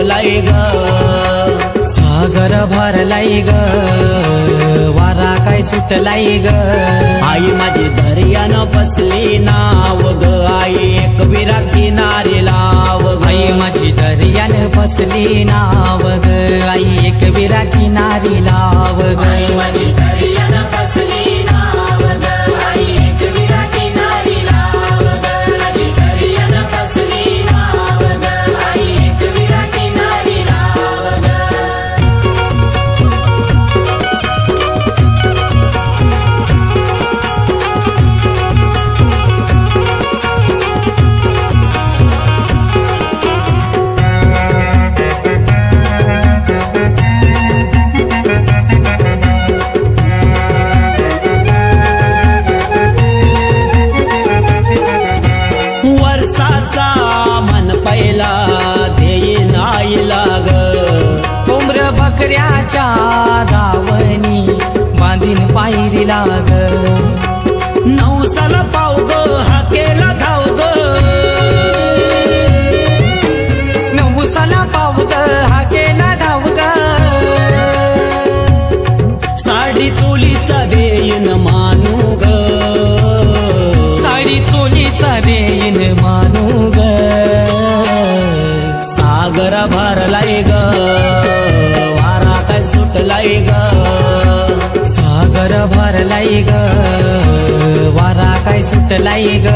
उठलाय ग, सागर भरलाय ग, वारा काय सुटलाय ग, आई माझी दर्यानं बसली नाव ग, आई एक विरा किनारी लाव ग, आई माझी दर्यानं बसली नाव ग, आई एक विरा किनारी लाव ग, आई माझी दर्यानं बसली नाव ग, आई एक विरा किनारी लाव ग, माझी दर्यानं बसली नाव ग, आई एक विरा किनारी लाव ग. वर्षाचा मन पहिला देईन आईला ग, कोंबड्या बकऱ्याच्या दावणी बांधीन पायरीला ग, नवसाला पाव ग, हाकेला धाव ग, नवसाला पाव ग, हाकेला धाव ग, साडी चोलीचा देईन मानू ग, साडी चोलीचा देईन मानू ग, सागर भरलाय ग, वारा काय सुटलाय ग, सागर भरलाय ग, वारा काय सुटलाय ग,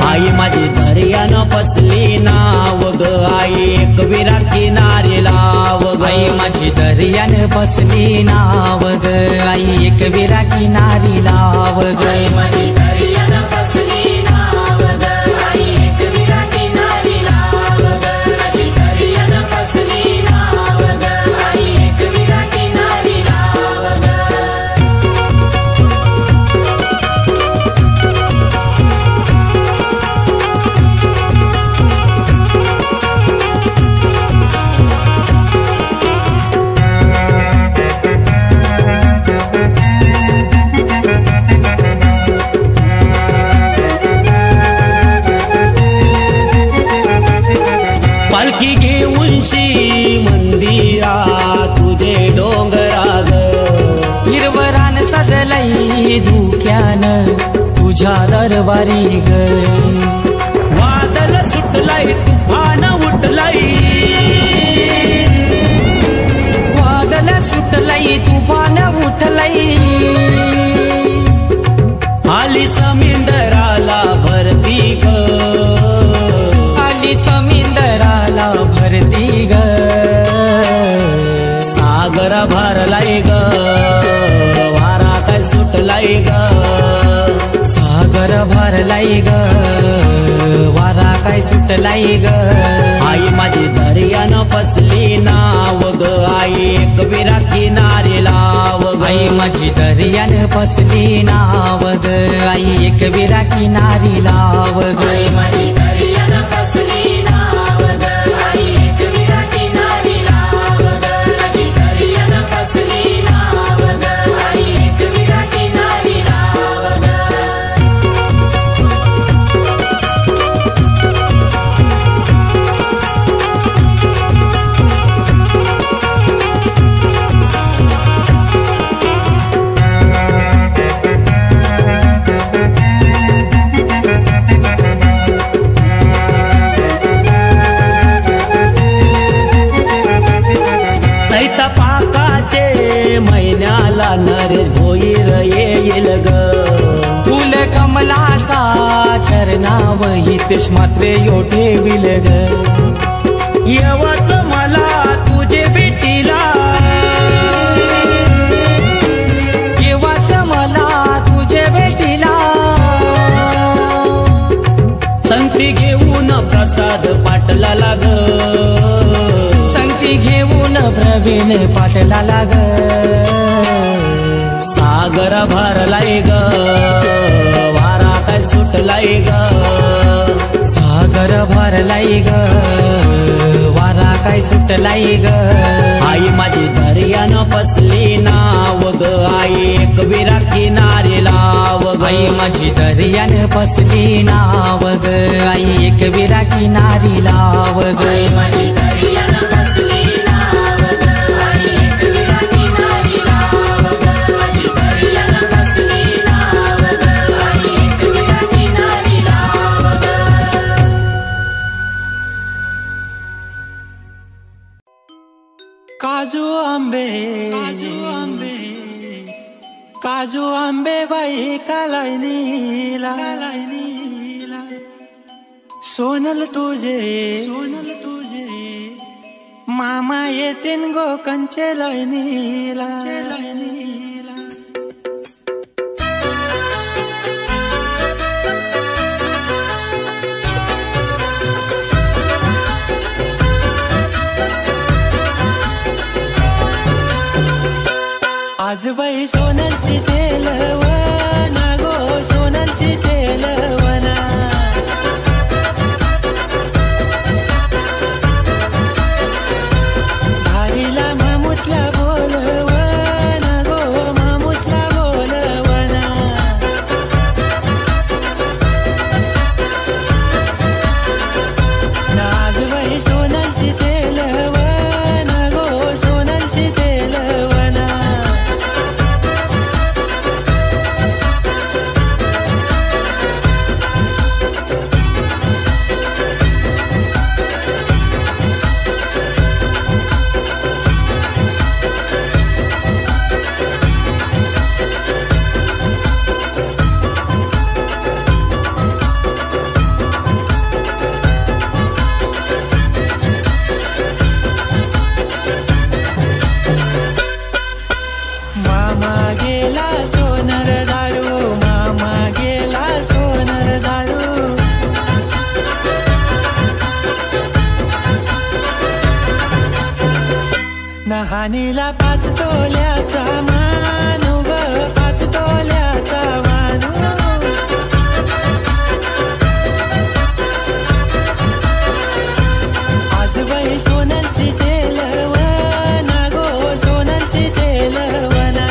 आई माझी दर्यानं बसली नाव ग, आई एक विरा किनारी लाव ग, आई माझी दर्यानं बसली नाव ग, आई एक विरा किनारी लाव ग, आई माझी दर्यानं बसली नाव ग, आई एक विरा किनारी लाव ग, माझी दर्यानं बसली नाव ग, आई एक विरा किनारी लाव ग. पालखी घेऊन मंदिरा तुझे डोंगरा ग, हिरवरान सजलई धुक्यानं तुझ्या दरबारी ग, वादळ सुटलाय तुफान उठलाय, वादळ सुटलई तुफान उठलई, आली समुद्राला भरती ग, आली समुद्राला भरती ग, सागर भरलाय ग, वारा काय सुटलाय ग, सागर भरलाय ग, वारा काय सुटलाय ग, आई माझी दर्यानं बसली नाव ग, आई एक विरा किनारी लाव ग, आई माझी दर्यानं बसली नाव ग, आई एक विरा किनारी लाव ग, आई माझी दर्यानं बसली नाव ग, आई एक विरा किनारी लाव ग, माझी दर्यानं बसली नाव ग, आई एक विरा किनारी लाव ग. चैता पाकाचे महिन्याला नरेश भोईर येईल ग, फुल कमलाचा चरणाव हितेश मात्रे यो ठेविल ग, येवाच मला तुझे भेटीला, येवाच मला तुझे भेटीला, संगती घेऊन प्रसाद पाटला लाग, संगती घेऊन प्रवीण पाटला लाग, सागर भरलाय ग, वारा काय सुटलाय ग, सागर भरलाय ग, वारा काय सुटलाय ग, आई माझी दर्यानं बसली नाव ग, आई एक विरा किनारी लाव ग, आई माझी दर्यानं बसली नाव ग, आई एक विरा किनारी लाव ग, आई माझी दर्यानं बसली फसली नाव ग आई एक विरा किनारी लाव ग माझी दर्यानं फसली नाव ग आई एक विरा किनारी लाव ग काजू आंबे काजू आंबे बाई कालाई नीला सोनल तुझे मामा येतीन गो कंचे लाईनीला आज बाई सोनलची तेलवना गो सोनलची तेलवना भारीला मामुसला बोलवना गो मामुसला बोलवना आज बाई सोनलची तेलवना गो सोनलची तेलवना मामा गेला सोनर दारू मामा गेला सोनर दारू नहानीला 5 तोल्याचा मानू ग 5 तोल्याचा मानू आज बाई सोनलची तेलवना गो सोनलची तेलवना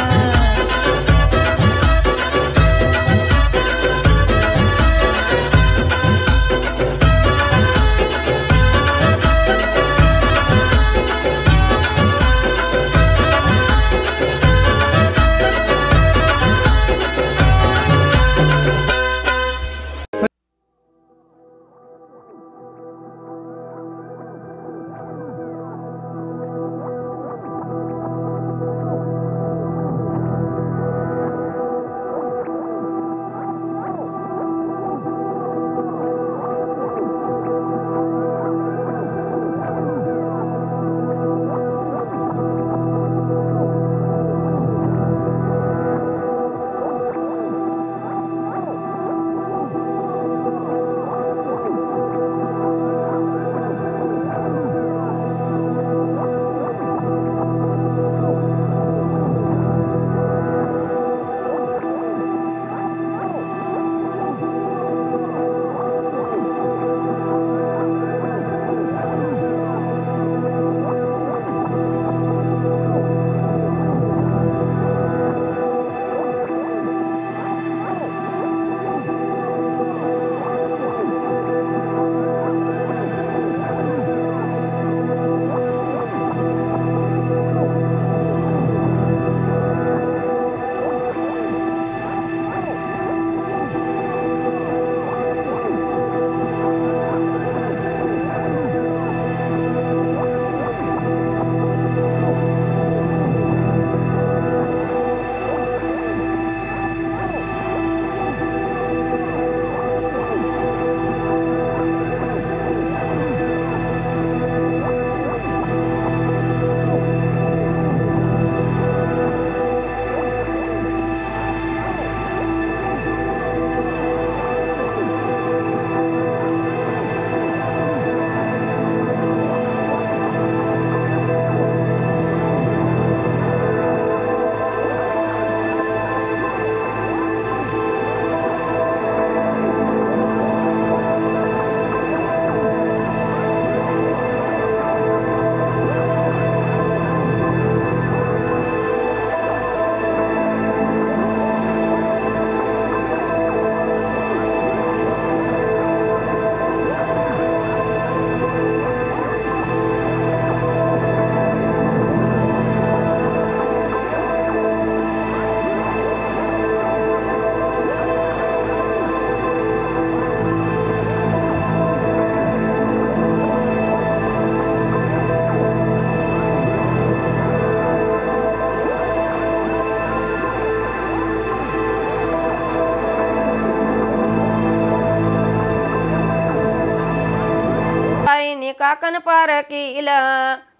काकन पारकील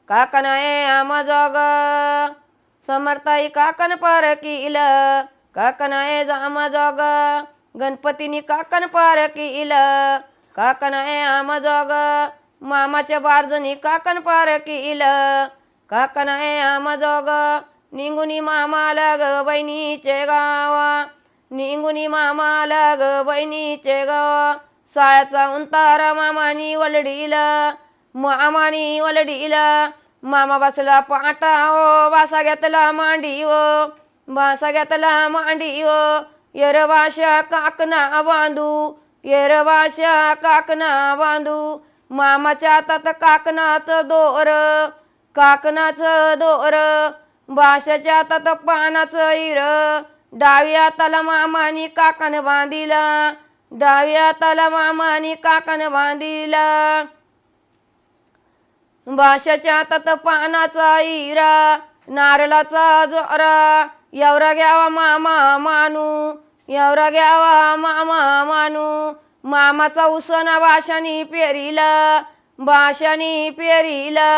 काकनाय आमजोग समर्थाई काकन पारकील काकनाय आमजोग गणपतीनी काकन पारकील काकनाय आमजोग मामाच्या बारजणी काकन पारकील काकनाय आमजोग निंगुनी मामाला ग बहिणीचे गावा निंगुनी मामाला ग बहिणीचे गावा सायाचा उंतारा मामानी वलडीला मामानी वलडीला मामा बसला पाटा ओ बासा घेतला मांडी ओ बासा घेतला मांडी ओ येरवाशा काकना बांधू येरवाशा काकना बांधू मामाच्या हातात काकनाचं दोर काकनाचं दोर बाशाच्या हातात पानाचं हिर डाव्या हाताला मामानी काकण बांधिला डाव्या हाताला मामानी काकण बांधिला बाशाच्या हातात पानाचा हिरा नारळाचा जोरा एवढा घ्यावा मामा मानू एवढा घ्यावा मामा मानू मामाचा उसना बाशानी पेरीला बाशानी पेरीला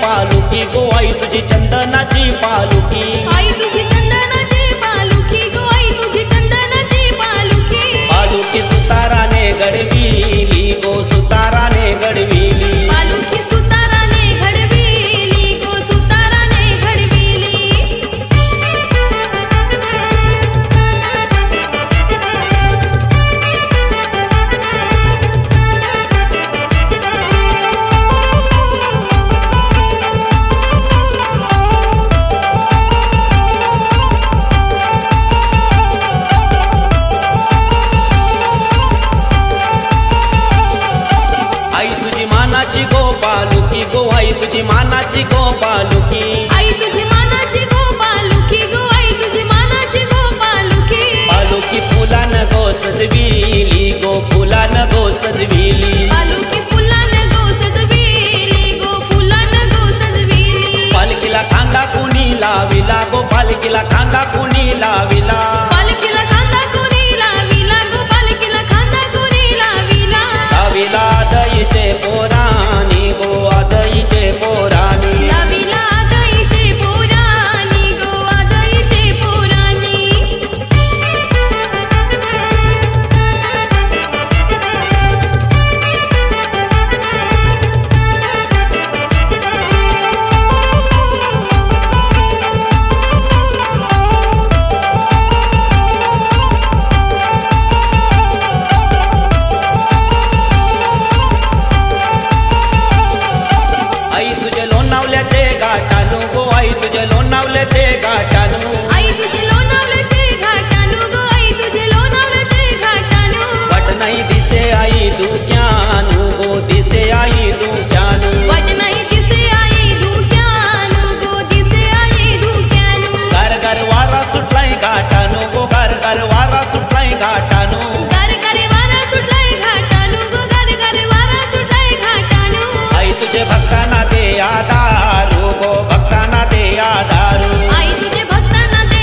पालुकी गो आई तुझी चंदनाची पालुकी आई तुझी चंदनाची पालुकी गो आई तुझी चंदनाची पालुकी पालुकी सुताराने घडविली गो सुताराने घडविली पालुकी सुताराने घडविली गो सुताराने घडविली गो पालुकी गो आई तुझी मानाची गो पालुकी आई तुझी मानाची गो पालुकी गो आई तुझी मानाची गो पालुकी पालुकी फुलान गो सजविली गो फुलान गो सजविली पालुकी फुलान गो सजविली गो फुलान गो सजविली पालकीला खांदा कुणी लाविला गो पालकीला खांदा कुणी लाविला पालकीला खांदा कुणी लाविला गो पालकीला खांदा कुणी लाविला लाविला दईचे पोरानी गो आदईचे पोरानी लाविला आदईचे पोरानी गो आदईचे पोरानी आई तुझे लोणावल्याचे घाटानू गो आई तुझे लोणावल्याचे घाटानू आई तुझे लोणावल्याचे घाटानू गो आई तुझे लोणावल्याचे घाटानू वाट नाही दिसे आई दुख्यानू गो दिसे आई दुख्यानू वाट नाही दिसे आई धुक्यानू गो दिसे आई धुक्यानू घर घर वारा सुटलाय घाटानू गो घर घर वारा सुटलाय घाटानू घर घर वारा सुटलाय घाटानू गो घर घर वारा सुटलाय घाटानू आई तुझे भक्तांना दे आधारू गो भक्तांना दे आधारू आई तुझे भक्तांना दे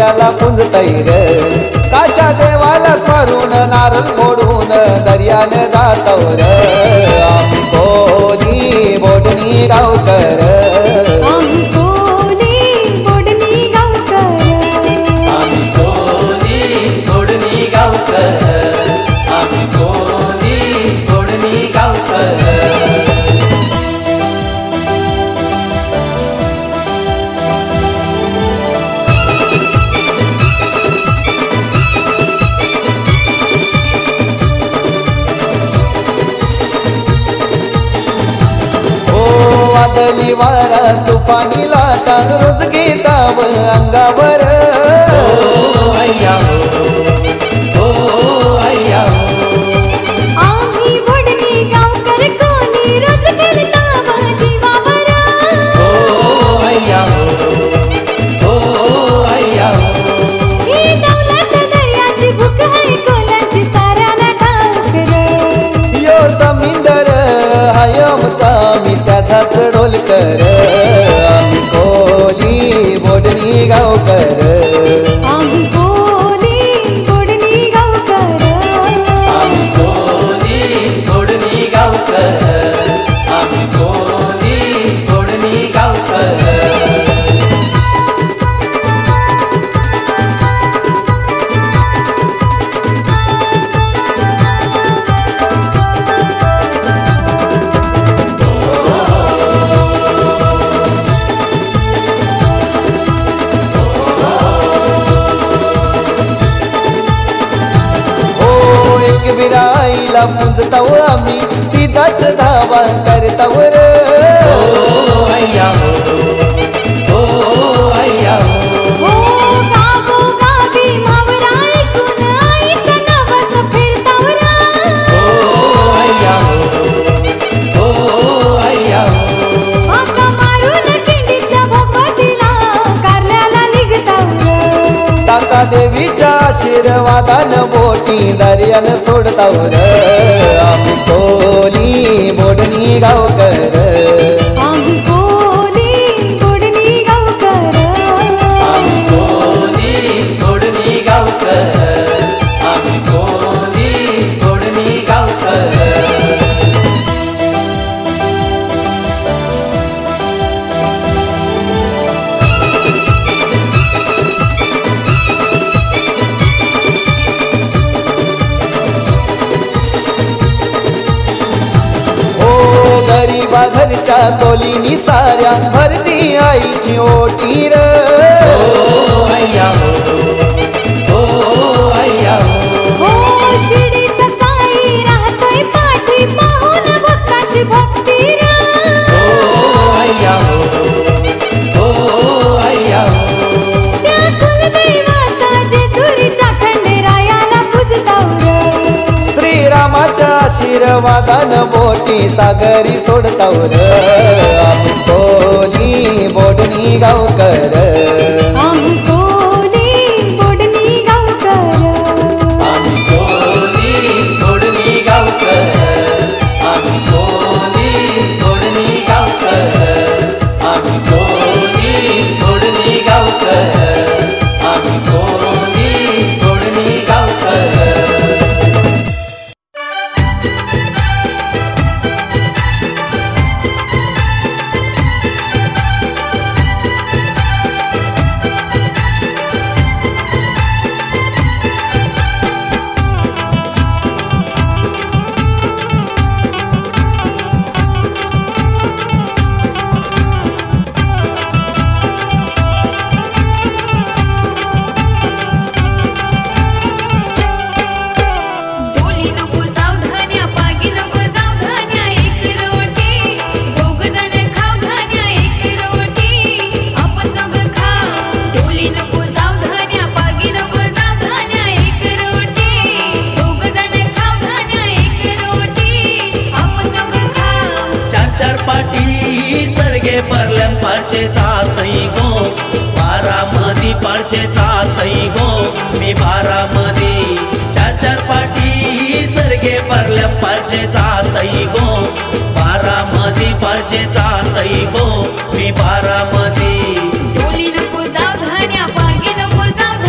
दर्याला पुंजतैर काशा देवाला स्वरून नारळ फोडून दर्याने जातवर आम्ही कोली बोडणी गावकर आम्ही कोली बोडणी गावकर आम्ही कोली गोडणी गावकर आम्ही कोली गोडणी गावकर वादळी वारा तुफानी लाटा रोज घेताव अंगावर अय्या हो अय्या आम्ही बोडणी गावकर कोली रोज खेळताव जीवावर अय्या हो अय्या ही दौलत दर्याची भूक आहे कोलांची साऱ्याला ठाकर यो समिंदर हायमचा मी त्याचाच ढोलकर आम्ही कोली बोडणी गावकर आम्ही कोली बोडणी गावकर आम्ही कोली गोडणी गावकर आम्ही कोली गोडणी गावकर विराईला पुंजताव आम्ही तिचाच धावा करतावर अय्या हो अय्या हो गावो गावी मावरा ऐकून आईचं नवस फिरतावर अय्या हो अय्या आका मारून खिंडीतल्या भगवतीला कारल्याला निघतावर टाका देवीच्या आशीर्वादान बोटी दर्यान सोडतावर आम्ही कोली बोडणी गावकर आम्ही कोली बोडणी गावकर आम्ही कोली गोडणी गावकर आम्ही कोली गोडणी गावकर गरीबा घरच्या कोलीनी साऱ्या भरती आईची ओटी र अय्या हो अय्या हो शिडीचा साई राहतोय पाठी पाहून भक्ताची भक्ती अय्या हो अय्या त्या कुलदैवता जेजुरीच्या खंडेरायाला पूजतावर श्रीरामाच्या आशीर्वादान बोटी सागरी सोडतावर आम्ही कोली बोडणी गावकर आम्ही कोली बोडणी गावकर आम्ही कोली गोडणी गावकर आम्ही कोली गोडणी गावकर आम्ही कोली गोडणी गावकर आम्ही कोली गोडणी गावकर पारचे चालतई गो मी बारामती चार पाटी सरगे परल्या पारचे चालतई गो बारामती पारचे चालतई गो मी बारामती डोली नको जाऊ धान्या पागी नको जाऊ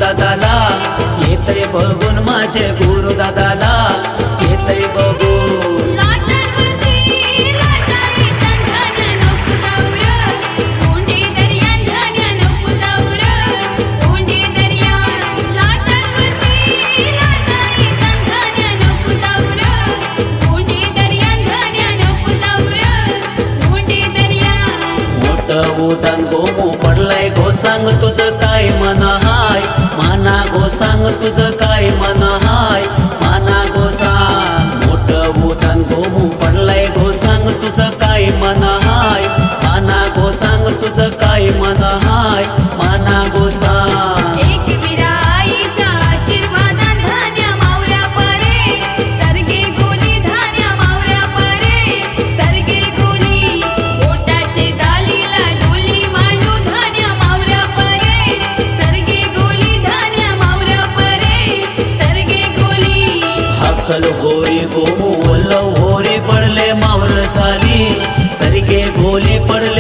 दादाला येतय बघून माझे गुरु दादाला येतय बघून उदान गोमू पडलाय गो सांग तुझं काय मन हाय माना गो सांग तुझं काय मन हाय माना गो सांग मोठं उदान गोमू पडलाय गो सांग तुझं काय मन हाय माना गो सांग तुझं काय मन हाय माना गो सांग होरी गोमू वल्लव होरी पडले मावर झाली सरगे गोली पडले